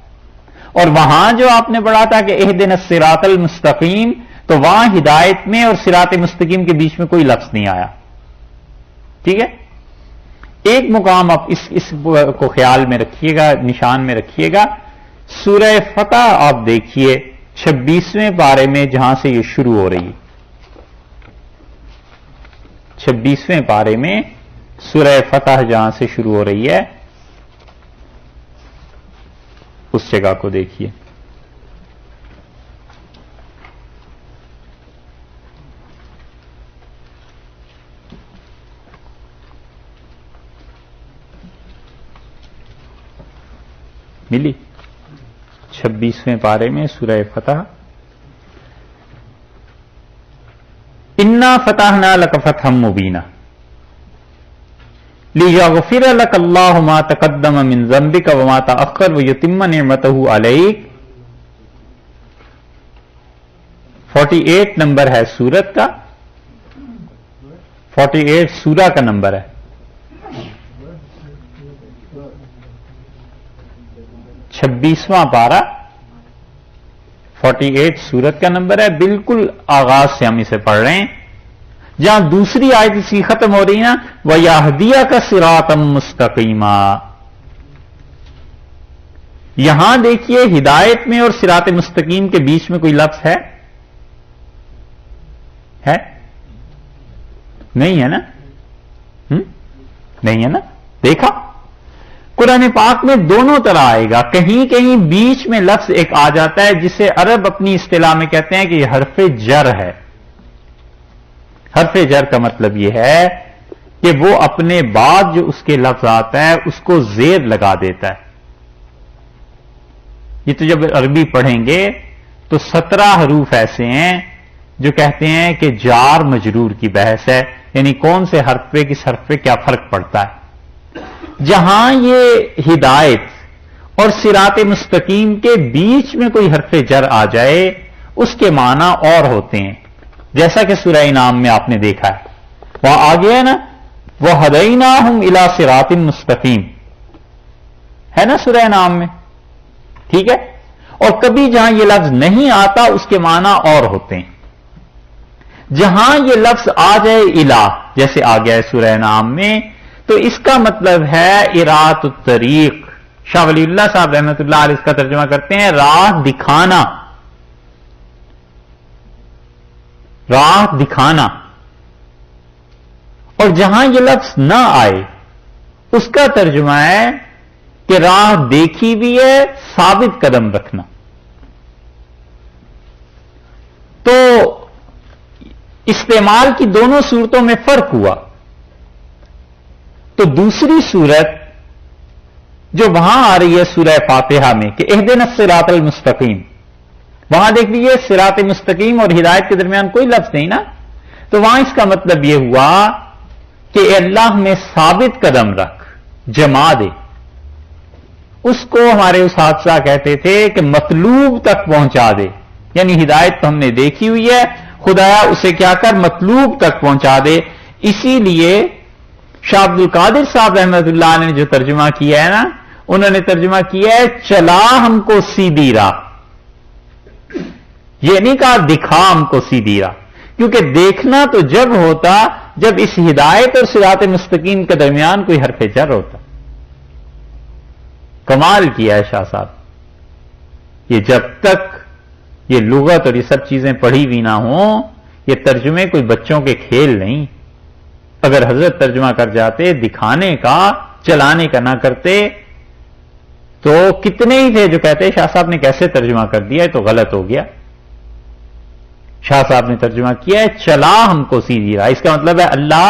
اور وہاں جو آپ نے پڑھا تھا کہ اہدنا الصراط المستقیم، تو وہاں ہدایت میں اور صراط مستقیم کے بیچ میں کوئی لفظ نہیں آیا. ٹھیک ہے، ایک مقام آپ اس کو خیال میں رکھیے گا، نشان میں رکھیے گا. سورہ فتح آپ دیکھیے 26ویں پارے میں جہاں سے یہ شروع ہو رہی ہے. 26ویں پارے میں سورہ فتح جہاں سے شروع ہو رہی ہے اس جگہ کو دیکھیے. ملی 26ویں پارے میں سورہ فتح. انا فتحنا لک فتحا مبینا لیغفر لک اللہ ما تقدم من ذنبک وما تأخر ویتم نعمتہ علیک. 48 نمبر ہے سورت کا، 48 سورہ کا نمبر ہے. چھبیسواں پارہ 48 سورت کا نمبر ہے. بالکل آغاز سے ہم اسے پڑھ رہے ہیں جہاں دوسری آیت اس کی ختم ہو رہی نا، وَيَهْدِيَكَ صِرَاطًا مُسْتَقِيمًا. یہاں دیکھیے ہدایت میں اور صراط مستقیم کے بیچ میں کوئی لفظ ہے؟ ہے؟ نہیں ہے نا؟ نہیں ہے نا؟ دیکھا قرآن پاک میں دونوں طرح آئے گا. کہیں کہیں بیچ میں لفظ ایک آ جاتا ہے جسے عرب اپنی اصطلاح میں کہتے ہیں کہ یہ حرف جر ہے. حرف جر کا مطلب یہ ہے کہ وہ اپنے بعد جو اس کے لفظ آتا ہے اس کو زیر لگا دیتا ہے. یہ تو جب عربی پڑھیں گے تو 17 حروف ایسے ہیں جو کہتے ہیں کہ جار مجرور کی بحث ہے، یعنی کون سے حرف پہ کس حرف پہ کیا فرق پڑتا ہے. جہاں یہ ہدایت اور صراط مستقیم کے بیچ میں کوئی حرف جر آ جائے اس کے معنی اور ہوتے ہیں، جیسا کہ سورہ انعام میں آپ نے دیکھا ہے. وہاں آ گیا نا وَهَدَيْنَاهُمْ إِلَىٰ صِرَاطٍ مُسْتَقِيمٍ، ہے نا سورہ انعام میں؟ ٹھیک ہے. اور کبھی جہاں یہ لفظ نہیں آتا اس کے معنی اور ہوتے ہیں. جہاں یہ لفظ آ جائے الہ، جیسے آ گیا ہے سورہ انعام میں، تو اس کا مطلب ہے اراۃ الطریق. شاہ ولی اللہ صاحب رحمۃ اللہ علیہ اس کا ترجمہ کرتے ہیں راہ دکھانا. راہ دکھانا. اور جہاں یہ لفظ نہ آئے اس کا ترجمہ ہے کہ راہ دیکھی بھی ہے، ثابت قدم رکھنا. تو استعمال کی دونوں صورتوں میں فرق ہوا. تو دوسری صورت جو وہاں آ رہی ہے سورہ فاتحہ میں کہ اہدنا الصراط المستقیم، وہاں دیکھ لیجیے صراط مستقیم اور ہدایت کے درمیان کوئی لفظ نہیں نا. تو وہاں اس کا مطلب یہ ہوا کہ اے اللہ میں ثابت قدم رکھ، جما دے. اس کو ہمارے اساتذہ کہتے تھے کہ مطلوب تک پہنچا دے. یعنی ہدایت تو ہم نے دیکھی ہوئی ہے، خدایا اسے کیا کر مطلوب تک پہنچا دے. اسی لیے شاہ عبد القادر صاحب رحمۃ اللہ نے جو ترجمہ کیا ہے نا، انہوں نے ترجمہ کیا ہے چلا ہم کو سیدھی راہ. یہ نہیں کہا دکھا ہم کو سیدھی راہ، کیونکہ دیکھنا تو جب ہوتا جب اس ہدایت اور صراط مستقیم کے درمیان کوئی حرف جر ہوتا. کمال کیا ہے شاہ صاحب. یہ جب تک یہ لغت اور یہ سب چیزیں پڑھی بھی نہ ہوں، یہ ترجمے کوئی بچوں کے کھیل نہیں. اگر حضرت ترجمہ کر جاتے دکھانے کا، چلانے کا نہ کرتے، تو کتنے ہی تھے جو کہتے شاہ صاحب نے کیسے ترجمہ کر دیا، تو غلط ہو گیا. شاہ صاحب نے ترجمہ کیا ہے چلا ہم کو سیدھی راہ. اس کا مطلب ہے اللہ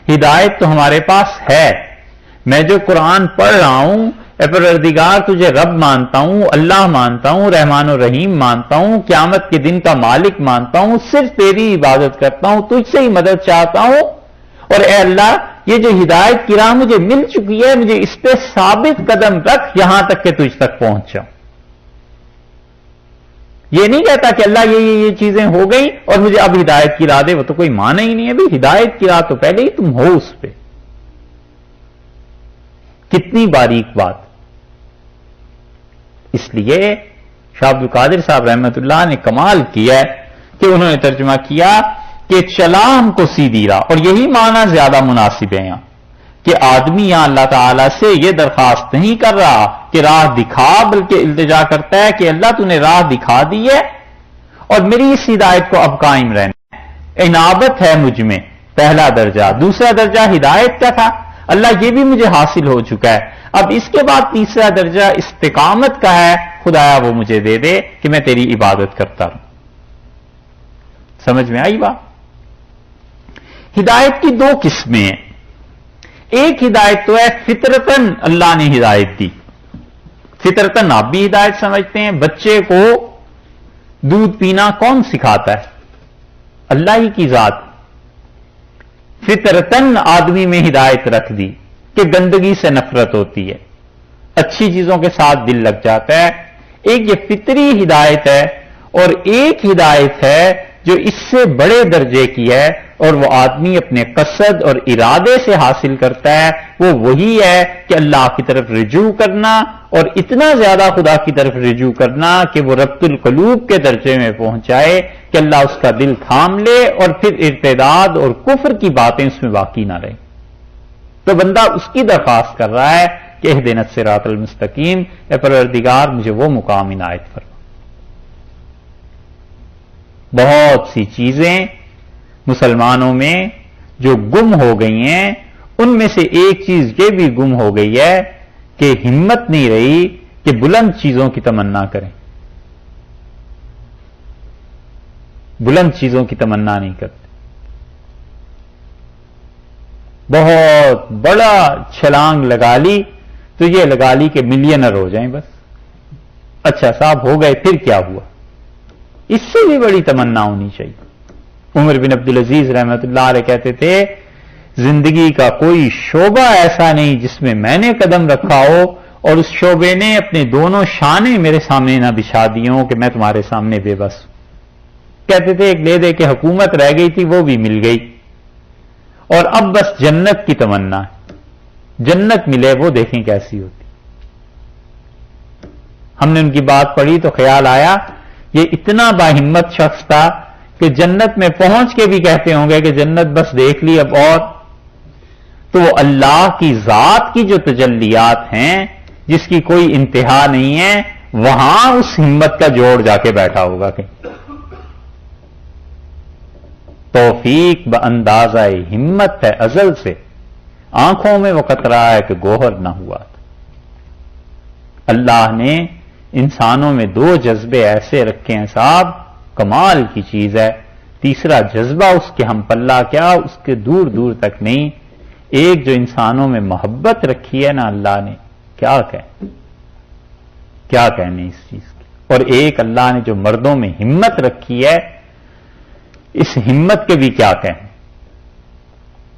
ہدایت تو ہمارے پاس ہے، میں جو قرآن پڑھ رہا ہوں اے پروردگار تجھے رب مانتا ہوں، اللہ مانتا ہوں، رحمان و رحیم مانتا ہوں، قیامت کے دن کا مالک مانتا ہوں، صرف تیری عبادت کرتا ہوں، تجھ سے ہی مدد چاہتا ہوں. اور اے اللہ یہ جو ہدایت کی راہ مجھے مل چکی ہے مجھے اس پہ ثابت قدم رکھ یہاں تک کہ تجھ تک پہنچ جاؤں. یہ نہیں کہتا کہ اللہ یہ چیزیں ہو گئی اور مجھے اب ہدایت کی راہ دے، وہ تو کوئی معنی ہی نہیں ہے. بھائی ہدایت کی راہ تو پہلے ہی تم ہو اس پہ. کتنی باریک بات. اس لیے شاہ عبد القادر صاحب رحمۃ اللہ نے کمال کیا ہے کہ انہوں نے ترجمہ کیا کہ چلا ہم کو سیدھی راہ. اور یہی معنی زیادہ مناسب ہے یہاں کہ آدمی یہاں اللہ تعالیٰ سے یہ درخواست نہیں کر رہا کہ راہ دکھا، بلکہ التجا کرتا ہے کہ اللہ تو نے راہ دکھا دی ہے اور میری اس ہدایت کو اب قائم رہنا ہے. عنابت ہے مجھ میں پہلا درجہ. دوسرا درجہ ہدایت کا تھا، اللہ یہ بھی مجھے حاصل ہو چکا ہے. اب اس کے بعد تیسرا درجہ استقامت کا ہے، خدایا وہ مجھے دے دے کہ میں تیری عبادت کرتا رہوں. سمجھ میں آئی بات؟ ہدایت کی دو قسمیں ہیں. ایک ہدایت تو ہے فطرتاً اللہ نے ہدایت دی. فطرتاً آپ بھی ہدایت سمجھتے ہیں. بچے کو دودھ پینا کون سکھاتا ہے؟ اللہ ہی کی ذات. فطرتاً آدمی میں ہدایت رکھ دی کہ گندگی سے نفرت ہوتی ہے، اچھی چیزوں کے ساتھ دل لگ جاتا ہے. ایک یہ فطری ہدایت ہے اور ایک ہدایت ہے جو اس سے بڑے درجے کی ہے اور وہ آدمی اپنے قصد اور ارادے سے حاصل کرتا ہے. وہ وہی ہے کہ اللہ کی طرف رجوع کرنا اور اتنا زیادہ خدا کی طرف رجوع کرنا کہ وہ ربط القلوب کے درجے میں پہنچ جائے کہ اللہ اس کا دل تھام لے اور پھر ارتداد اور کفر کی باتیں اس میں باقی نہ رہیں. تو بندہ اس کی درخواست کر رہا ہے کہ اہدنا الصراط المستقیم، اے پروردگار مجھے وہ مقام عنایت فرما. بہت سی چیزیں مسلمانوں میں جو گم ہو گئی ہیں ان میں سے ایک چیز یہ بھی گم ہو گئی ہے کہ ہمت نہیں رہی کہ بلند چیزوں کی تمنا کریں، بلند چیزوں کی تمنا نہیں کرتے، بہت بڑا چھلانگ لگا لی تو یہ لگا لی کہ ملینر ہو جائیں بس، اچھا صاحب ہو گئے پھر کیا ہوا، اس سے بھی بڑی تمنا ہونی چاہیے۔ عمر بن عبدالعزیز رحمۃ اللہ علیہ کہتے تھے زندگی کا کوئی شعبہ ایسا نہیں جس میں میں نے قدم رکھا ہو اور اس شعبے نے اپنے دونوں شانے میرے سامنے نہ بچھا دی ہوں کہ میں تمہارے سامنے بے بس ہوں۔ کہتے تھے ایک لے دے کے حکومت رہ گئی تھی وہ بھی مل گئی اور اب بس جنت کی تمنا ہے، جنت ملے وہ دیکھیں کیسی ہوتی۔ ہم نے ان کی بات پڑھی تو خیال آیا یہ اتنا باہمت شخص تھا کہ جنت میں پہنچ کے بھی کہتے ہوں گے کہ جنت بس دیکھ لی اب، اور تو وہ اللہ کی ذات کی جو تجلیات ہیں جس کی کوئی انتہا نہیں ہے وہاں اس ہمت کا جوڑ جا کے بیٹھا ہوگا کہ توفیق باندازہ ہمت ہے ازل سے، آنکھوں میں وہ قطرہ ہے کہ گوہر نہ ہوا تھا۔ اللہ نے انسانوں میں دو جذبے ایسے رکھے ہیں صاحب، کمال کی چیز ہے۔ تیسرا جذبہ اس کے ہم پلہ کیا اس کے دور دور تک نہیں۔ ایک جو انسانوں میں محبت رکھی ہے نا اللہ نے، کیا کہنے اس چیز کی، اور ایک اللہ نے جو مردوں میں ہمت رکھی ہے اس ہمت کے بھی کیا کہیں۔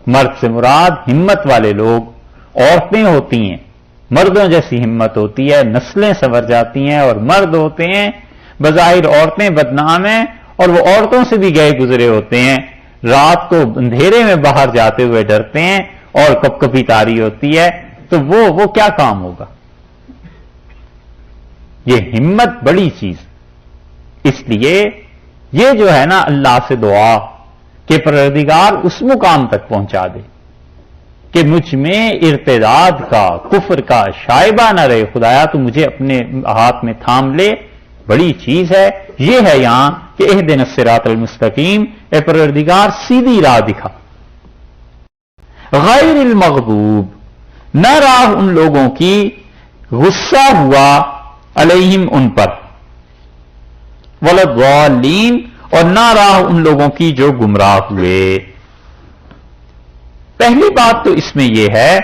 مرد سے مراد ہمت والے لوگ عورتیں ہوتی ہیں، مردوں جیسی ہمت ہوتی ہے، نسلیں سنور جاتی ہیں، اور مرد ہوتے ہیں بظاہر عورتیں بدنام ہیں اور وہ عورتوں سے بھی گئے گزرے ہوتے ہیں، رات کو اندھیرے میں باہر جاتے ہوئے ڈرتے ہیں اور کپ کپی تاری ہوتی ہے، تو وہ کیا کام ہوگا۔ یہ ہمت بڑی چیز، اس لیے یہ جو ہے نا اللہ سے دعا کہ پروردگار اس مقام تک پہنچا دے کہ مجھ میں ارتداد کا کفر کا شائبہ نہ رہے، خدایا تو مجھے اپنے ہاتھ میں تھام لے، بڑی چیز ہے۔ یہ ہے یہاں کہ اہدنا الصراط المستقیم، اے پروردگار سیدھی راہ دکھا۔ غیر المغضوب، نہ راہ ان لوگوں کی غصہ ہوا علیہم ان پر، والضالین، اور نہ راہ ان لوگوں کی جو گمراہ ہوئے۔ پہلی بات تو اس میں یہ ہے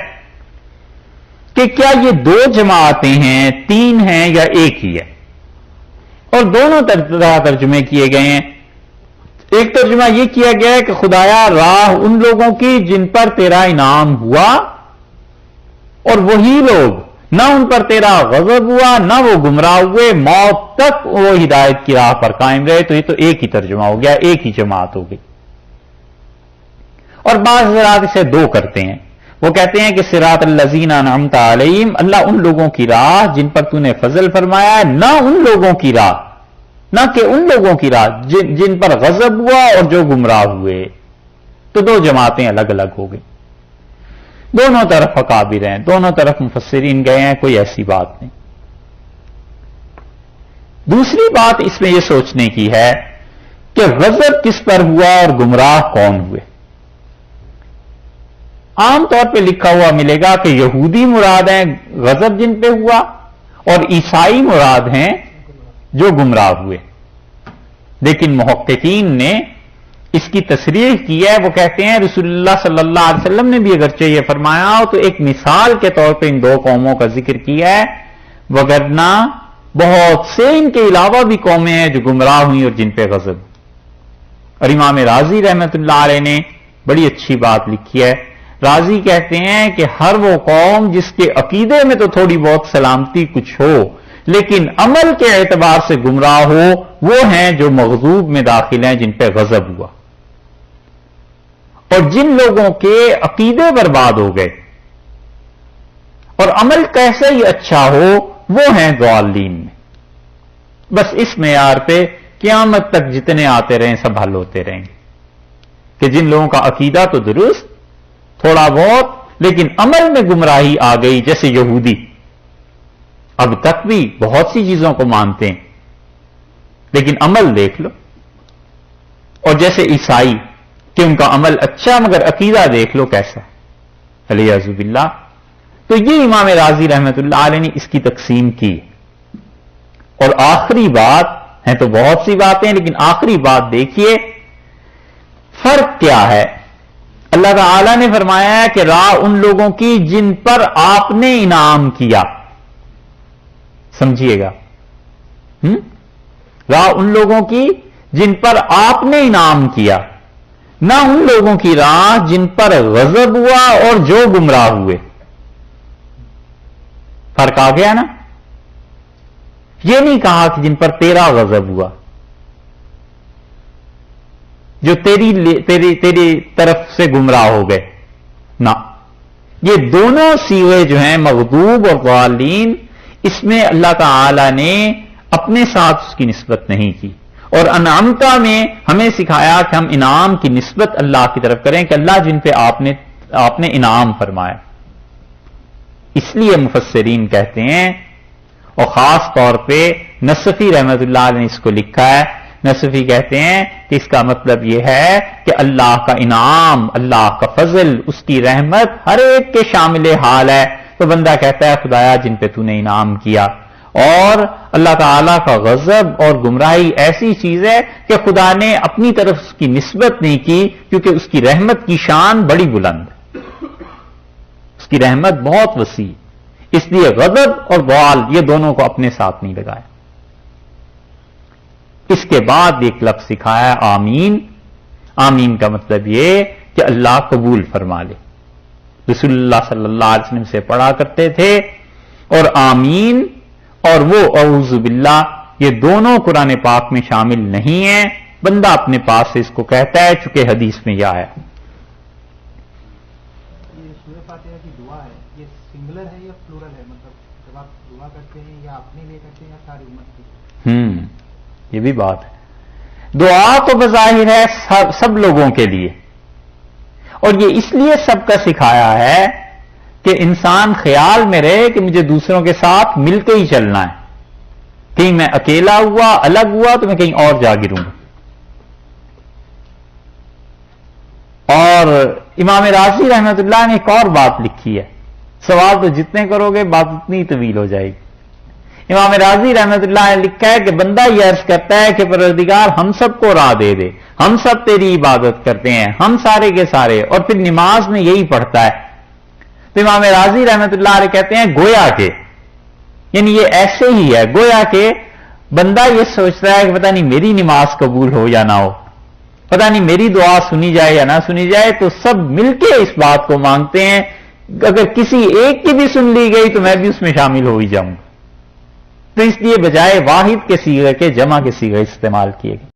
کہ کیا یہ دو جماعتیں ہیں، تین ہیں یا ایک ہی ہے، اور دونوں طرح ترجمے کیے گئے ہیں۔ ایک ترجمہ یہ کیا گیا ہے کہ خدایا راہ ان لوگوں کی جن پر تیرا انعام ہوا، اور وہی لوگ نہ ان پر تیرا غضب ہوا نہ وہ گمراہ ہوئے، موت تک وہ ہدایت کی راہ پر قائم رہے، تو یہ تو ایک ہی ترجمہ ہو گیا، ایک ہی جماعت ہو گئی۔ اور بعض حضرات اسے دو کرتے ہیں، وہ کہتے ہیں کہ صراط الذین انعمت علیہم، اللہ ان لوگوں کی راہ جن پر تو نے فضل فرمایا ہے، نہ ان لوگوں کی راہ، نہ کہ ان لوگوں کی راہ جن پر غضب ہوا اور جو گمراہ ہوئے، تو دو جماعتیں الگ الگ ہو گئی۔ دونوں طرف اکابر ہیں، دونوں طرف مفسرین گئے ہیں، کوئی ایسی بات نہیں۔ دوسری بات اس میں یہ سوچنے کی ہے کہ غضب کس پر ہوا اور گمراہ کون ہوئے۔ عام طور پہ لکھا ہوا ملے گا کہ یہودی مراد ہیں غضب جن پہ ہوا، اور عیسائی مراد ہیں جو گمراہ ہوئے، لیکن محققین نے اس کی تصریح کی ہے، وہ کہتے ہیں رسول اللہ صلی اللہ علیہ وسلم نے بھی اگرچہ یہ فرمایا ہو تو ایک مثال کے طور پہ ان دو قوموں کا ذکر کیا ہے، وگرنہ بہت سے ان کے علاوہ بھی قومیں ہیں جو گمراہ ہوئی اور جن پہ غضب۔ اور امام رازی رحمت اللہ علیہ نے بڑی اچھی بات لکھی ہے، رازی کہتے ہیں کہ ہر وہ قوم جس کے عقیدے میں تو تھوڑی بہت سلامتی کچھ ہو لیکن عمل کے اعتبار سے گمراہ ہو، وہ ہیں جو مغضوب میں داخل ہیں جن پہ غضب ہوا، اور جن لوگوں کے عقیدے برباد ہو گئے اور عمل کیسے ہی اچھا ہو وہ ہیں ضالین میں۔ بس اس معیار پہ قیامت تک جتنے آتے رہیں سب حل ہوتے رہیں گے کہ جن لوگوں کا عقیدہ تو درست تھوڑا بہت لیکن عمل میں گمراہی آ گئی، جیسے یہودی اب تک بھی بہت سی چیزوں کو مانتے ہیں لیکن عمل دیکھ لو، اور جیسے عیسائی کہ ان کا عمل اچھا مگر عقیدہ دیکھ لو کیسا، علیہ باللہ. تو یہ امام رازی رحمت اللہ علیہ نے اس کی تقسیم کی. اور آخری بات ہیں تو بہت سی باتیں، لیکن آخری بات دیکھیے فرق کیا ہے. اللہ تعالی نے فرمایا ہے کہ راہ ان لوگوں کی جن پر آپ نے انعام کیا. سمجھیے گا، راہ ان لوگوں کی جن پر آپ نے انعام کیا، نہ ان لوگوں کی راہ جن پر غضب ہوا اور جو گمراہ ہوئے. فرق آ گیا نا. یہ نہیں کہا کہ جن پر تیرا غضب ہوا، جو تیری طرف سے گمراہ ہو گئے، نہ. یہ دونوں سیغے جو ہیں مغضوب اور ضالین، اس میں اللہ تعالی نے اپنے ساتھ اس کی نسبت نہیں کی. اور انعمتا میں ہمیں سکھایا کہ ہم انعام کی نسبت اللہ کی طرف کریں کہ اللہ جن پہ آپ نے انعام فرمایا. اس لیے مفسرین کہتے ہیں، اور خاص طور پہ نصفی رحمت اللہ علیہ نے اس کو لکھا ہے. نصفی کہتے ہیں کہ اس کا مطلب یہ ہے کہ اللہ کا انعام، اللہ کا فضل، اس کی رحمت ہر ایک کے شامل حال ہے. تو بندہ کہتا ہے خدایا جن پہ تو نے انعام کیا. اور اللہ تعالیٰ کا غضب اور گمراہی ایسی چیز ہے کہ خدا نے اپنی طرف اس کی نسبت نہیں کی، کیونکہ اس کی رحمت کی شان بڑی بلند ہے، اس کی رحمت بہت وسیع. اس لیے غضب اور ضال یہ دونوں کو اپنے ساتھ نہیں لگایا. اس کے بعد ایک لفظ سکھایا آمین. آمین کا مطلب یہ کہ اللہ قبول فرما لے. رسول اللہ صلی اللہ علیہ وسلم سے پڑھا کرتے تھے. اور آمین اور وہ اعوذ باللہ یہ دونوں قرآن پاک میں شامل نہیں ہیں. بندہ اپنے پاس سے اس کو کہتا ہے، چونکہ حدیث میں یہ آیا. یہ سورہ فاتحہ کی دعا ہے، یہ سنگولر ہے یا پلورل ہے؟ مطلب جب آپ دعا کرتے ہیں یا اپنے لیے کرتے ہیں یا ساری امت کی؟ یہ بھی بات ہے. دعا تو بظاہر ہے سب لوگوں کے لیے، اور یہ اس لیے سب کا سکھایا ہے کہ انسان خیال میں رہے کہ مجھے دوسروں کے ساتھ مل کے ہی چلنا ہے. کہیں میں اکیلا ہوا، الگ ہوا تو میں کہیں اور جا گروں گا. اور امام رازی رحمت اللہ نے ایک اور بات لکھی ہے. سوال تو جتنے کرو گے بات اتنی طویل ہو جائے گی. امام رازی رحمت اللہ نے لکھا ہے کہ بندہ یہ عرض کرتا ہے کہ پروردگار ہم سب کو راہ دے دے، ہم سب تیری عبادت کرتے ہیں، ہم سارے کے سارے، اور پھر نماز میں یہی پڑھتا ہے. تو امام رازی رحمت اللہ علیہ کہتے ہیں گویا کہ یعنی یہ ایسے ہی ہے، گویا کہ بندہ یہ سوچتا ہے کہ پتہ نہیں میری نماز قبول ہو یا نہ ہو، پتہ نہیں میری دعا سنی جائے یا نہ سنی جائے. تو سب مل کے اس بات کو مانگتے ہیں، اگر کسی ایک کی بھی سن لی گئی تو میں بھی اس میں شامل ہو ہی جاؤں گا. تو اس لیے بجائے واحد کے صیغے کے جمع کے صیغے استعمال کیے گئے.